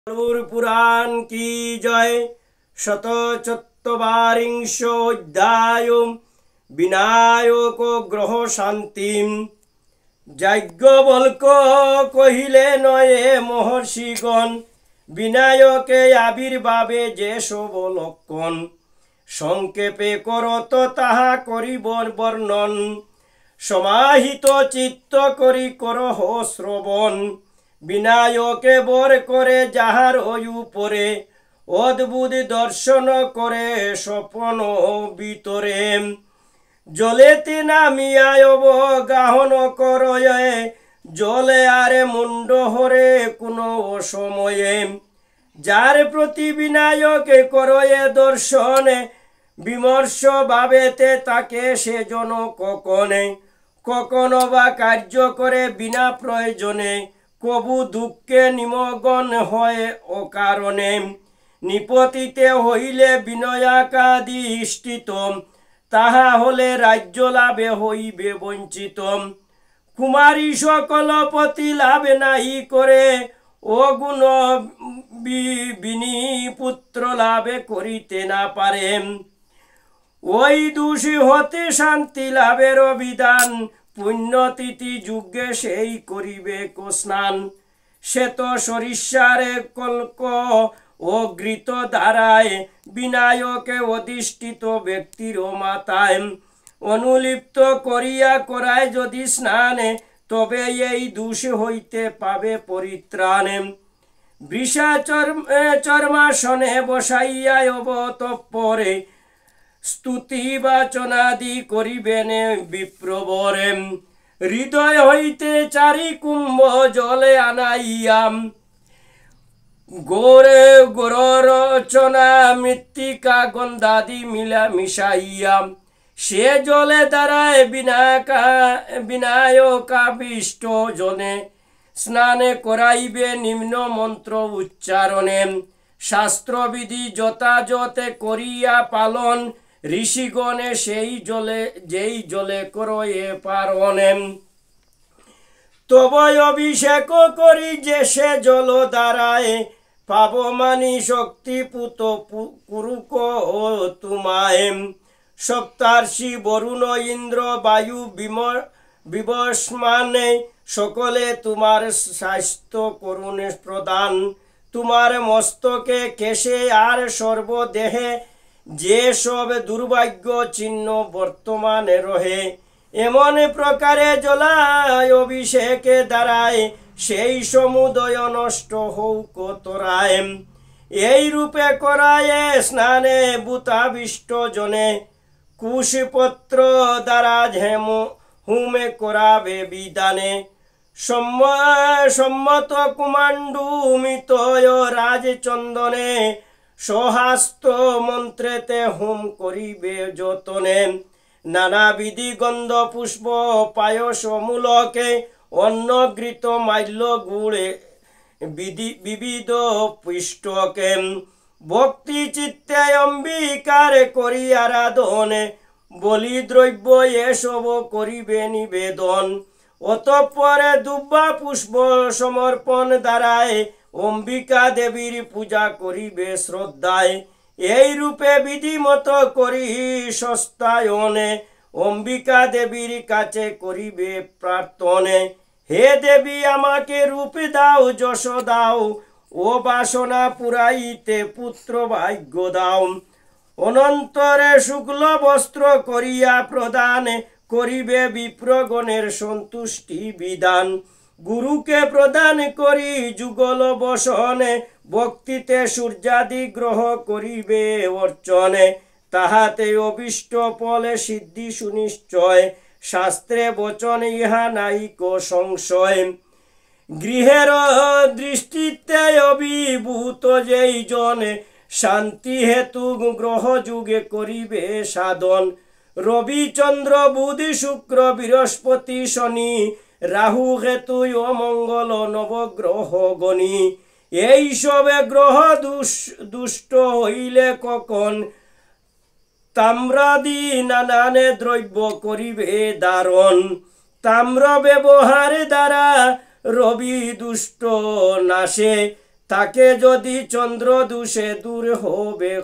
गरुड़ पुराण की जय। 174 अध्याय विनायक ग्रह शांति। याज्ञवल्क कहिले नये महर्षिगण विनायके आविर्भावे जे सब लक्षण संक्षेपे करत ताहा करिब वर्णन समाहित चित्त करी करह श्रवण विनायके बर करे जाहार उपरे अद्भुत दर्शन करे स्वप्न ভিতরে जलेते नामिया अवगाहन करये जले आरे मुंड हरे कोनो समये जार प्रति विनायके करये दर्शन विमर्श भावेते ताके सेजन कखने कखनो बा कार्य करे बिना प्रयोजने कबु दुःखे निमग्न हय अकारणे निपतिते हইলে বিনয়াকাদিষ্ঠিত তাহা হলে রাজ্য লাভে হইবে বঞ্চিত কুমারী সকল পতি লাভ নাই করে অগুণ বিনি পুত্র লাভে করিতে না পারে ওই দোষী হতে শান্তি লাভের বিধান পুণ্যতিথি যুগে সেই করিবে স্নান শ্বেত সরিষারে কল্ক ও ঘৃত ধারায় বিনায়কে অধিষ্ঠিত ব্যক্তির মাথায় অনুলিপ্ত করিয়া করায় যদি স্নানে তবে এই দোষ হইতে পাবে পরিত্রাণে বৃষা চর্মাসনে বসাইয়া অবতপরে স্তুতি বাচনাদি করিবেনে বিপ্রবরে হৃদয় হইতে চারি কুম্ভ জলে আনাইয়াম গোরে গোরচনা মৃত্তিকা গন্ধাদি মিলা মিশাইয়াম সে জলে দ্বারায় বিনায়কাবিষ্ট জনে স্নানে করাইবে নিম্ন মন্ত্র উচ্চারণে শাস্ত্রবিধি যথাযথে করিয়া পালন ঋষিগণে সেই জলে যেই জলে করয়ে পারণে তবই অভিষেক করি যে সে জল দ্বারায় পাবমানি শক্তি পুত কুরুক তোমায় সপ্তার্ষি বরুণ ইন্দ্র বায়ু বিবস্মানে সকলে তোমার স্বাস্থ্য করুণ প্রদান তোমার মস্তকে কেশে আর সর্বদেহে যে সব দুর্ভাগ্য চিহ্ন বর্তমানে রহে এমন প্রকারে জলায় অভিষেকে দ্বারায় সেই সমুদয় নষ্ট হউক তোরায় এই রূপে করায় স্নানে ভূতাবিষ্ট জনে কুশপত্র দ্বারা ঝেম হুমে করাবে বিধানে সম্মত কুমাণ্ডুমিত রাজচন্দনে সহাস্ত মন্ত্রেতে হোম করিবে যতনে নানাবিধি গন্ধ পুষ্প পায়স মূলকে অন্নঘৃত মাল্য গুড়ে বিবিধ পুষ্টকে ভক্তি চিত্তে অম্বিকার করি আরাধনে বলি দ্রব্য এসব করিবে নিবেদন অতঃপরে দুব্বা পুষ্প সমর্পণ দ্বারায় অম্বিকা দেবীর পূজা করিবে শ্রদ্ধায় এই রূপে বিধিমত করি সস্তায়নে অম্বিকা দেবীর কাছে করিবে প্রার্থনে হে দেবী আমাকে রূপ দাও যশ দাও ও বাসনা পুরাইতে পুত্র ভাগ্য দাও অনন্তরে শুক্ল বস্ত্র করিয়া প্রদান করিবে বিপ্রগণের সন্তুষ্টি বিধান গুরুকে প্রদান করি যুগল বসনে ভক্তিতে সূর্যাদি গ্রহ করিবে অর্চনে তাহাতে অভিষ্ট ফলে সিদ্ধি সুনিশ্চয় শাস্ত্রে বচন ইহা নাইক সংশয় গৃহের দৃষ্টিতে অভিভূত যেই জনে শান্তি হেতু গ্রহ যুগে করিবে সাধন রবি চন্দ্র বুধ শুক্র বৃহস্পতি শনি রাহু কেতু ও মঙ্গল নবগ্রহ গণি এই সবে গ্রহ দুষ্ট হইলে কখন তাম্রাদি নানানে দ্রব্য করিবে দারণ তাম্র ব্যবহার দ্বারা রবি দুষ্ট নাশে তাকে যদি চন্দ্র দোষে দূর হবে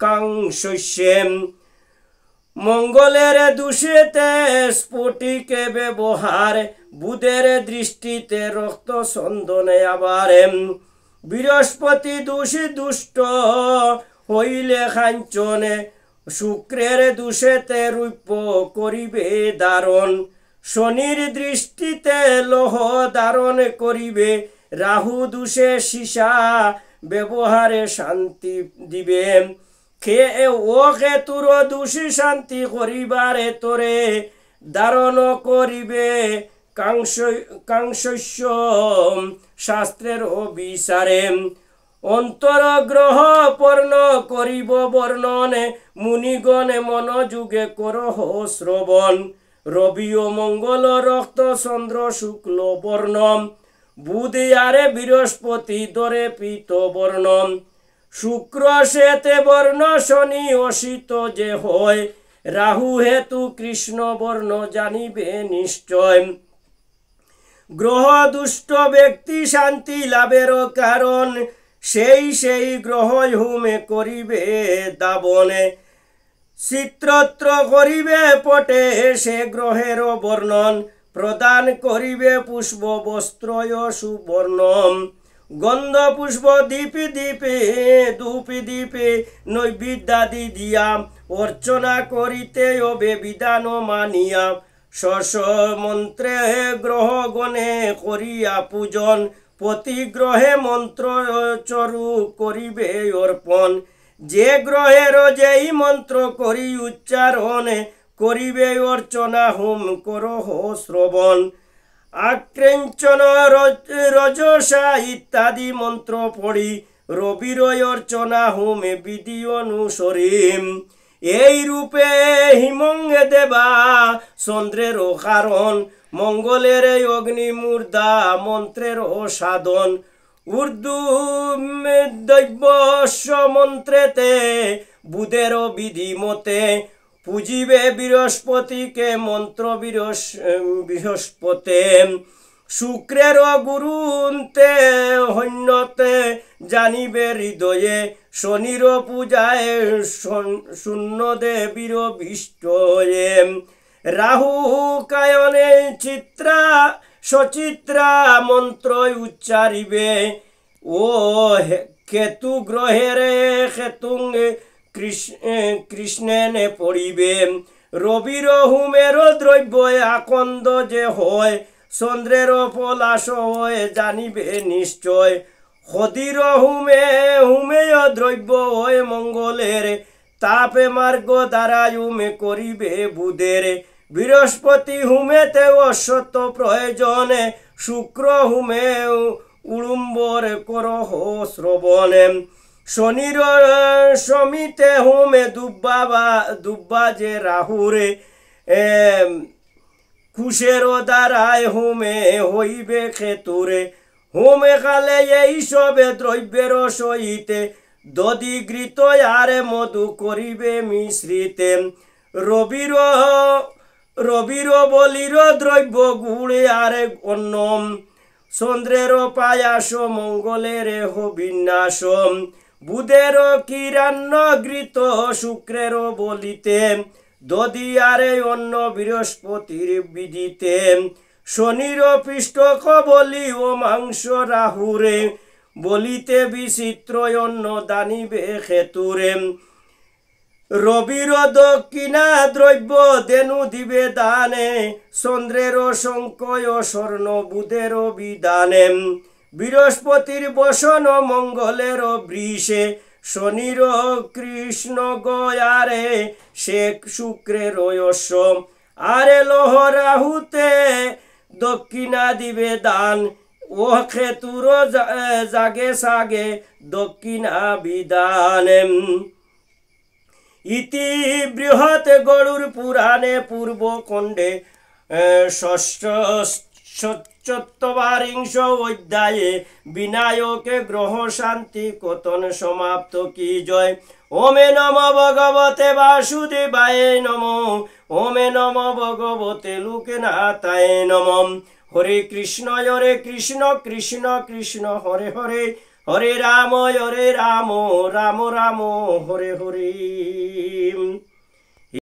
কাংশস্যেম। মঙ্গলের দূষেতে স্ফটিকে ব্যবহার, বুধের দৃষ্টিতে রক্ত সন্দনে আবার। বৃহস্পতি দোষী দুষ্ট হইলে কাঞ্চনে, শুক্রের দোষেতে রূপ করিবে ধারণ। শনির দৃষ্টিতে লৌহ ধারণ করিবে, রাহু দোষে সীসা ব্যবহারে শান্তি দিবে। ও কেতুর দোষী শান্তি করিবারে তোরে, ধারণ করিবে কাংশস্য শাস্ত্রের অবিচারে। অন্তরগ্রহ পর্ণ করিব বর্ণন, মুনিগণে মনোযোগে করহ শ্রবণ। রবি ও মঙ্গল রক্ত চন্দ্র শুক্ল বর্ণ, বুধ আরে বৃহস্পতি দরে পীত বর্ণ। শুক্র শ্বেতে বর্ণ, শনি অসিত যে হয়, রাহু হেতু কৃষ্ণ বর্ণ জানিবে নিশ্চয়। গ্রহ দুষ্ট ব্যক্তি শান্তি লাভের কারণ, সেই গ্রহ হুমে করিবে দাবনে। চিত্রত্র করিবে পটে সে গ্রহের বর্ণন, প্রদান করিবে পুষ্প বস্ত্র সুবর্ণম। গন্ধ পুষ্প দীপি দীপে ধূপি দীপে নৈবেদ্যাদি দিয়া, অর্চনা করিতে হবে বিধান মানিয়া। শশ মন্ত্রে গ্রহ গণে করিয়া পূজন, প্রতি গ্রহে মন্ত্র চরু করিবে অর্পণ। যে গ্রহের যেই মন্ত্র করি উচ্চারণ, করিবে অর্চনা হোম করহ শ্রবণ। আক্রেঞ্চন রজসা ইত্যাদি মন্ত্র পড়ি, রবির অর্চনা হোমে বিধি অনুসরি। এই রূপে হিমঙ্গে দেবা চন্দ্রের কারণ, মঙ্গলের অগ্নিমূর্ধা মন্ত্রের সাধন। উর্দু দৈবস্য মন্ত্রেতে বুধের বিধি মতে, পূজিবে বৃহস্পতিকে মন্ত্র বৃহস্পতে। শুক্রের গুরুতে হন্যতে জানিবে হৃদয়ে, শনির পূজায় শূন্য দেবীর বিষ্টয়ে। রাহু কায়নে চিত্রা সচিত্রা মন্ত্র উচ্চারিবে, ও কেতু গ্রহের কেতুং কৃষ্ণেনে পড়িবে। রবির হুমের দ্রব্য আকন্দ যে হয়, চন্দ্রের পলাশ হয় জানিবে নিশ্চয়। হদির হুমেয় দ্রব্য হয় মঙ্গলের, তাপে মার্গ দ্বারা হুমে করিবে বুধের। বৃহস্পতি হুমেতে অশ্বত প্রয়োজনে, শুক্র হুমে উড়ুম্বর করহ শ্রবণে। শনির সমিতে হুমে দুব্বা যে রাহুরে, কুশের দ্বারায় হুমে হইবে খেতুরে। হুমে কালে এই সবে দ্রব্যের সহিতে, দধিগৃত আরে মধু করিবে মিশ্রিতে। রবির বলির দ্রব্য গুড়ে আরে অন্নম, চন্দ্রের পায়াস মঙ্গলের বিন্যাস। বুধের কিরান্ন ঘৃত শুক্রের বলিতে, দধি আরে অন্ন বৃহস্পতির বিদিতে। শনির পৃষ্ঠক বলি ও মাংস রাহুরে, বলিতে বিচিত্র অন্ন দানিবে খেতুরে। রবির দক্ষিণা দ্রব্য দেনু দিবে দানে, চন্দ্রের শঙ্কয় স্বর্ণ বুধের বিধানে। বৃহস্পতির বসন মঙ্গলের বৃষে, শনির কৃষ্ণ গয়ারে সে শুক্রের যশ। আরে লৌহ রাহুতে দক্ষিণা দিবে দান, ও খেতুর জাগে সাগে দক্ষিণা বিধান। ইতি বৃহৎ গরুর পুরাণে পূর্বখণ্ডে ষষ্ঠবারিংশ অধ্যায়ে বিনায়কে গ্রহ শান্তি কথন সমাপ্ত। কি জয়। ওমে নম ভগবতে বাসুদেবায় নম, ওমে নম ভগবতে লোকনাথায় নম, হরে কৃষ্ণ কৃষ্ণ কৃষ্ণ হরে হরে, হরে রাম রাম রাম হরে হরে।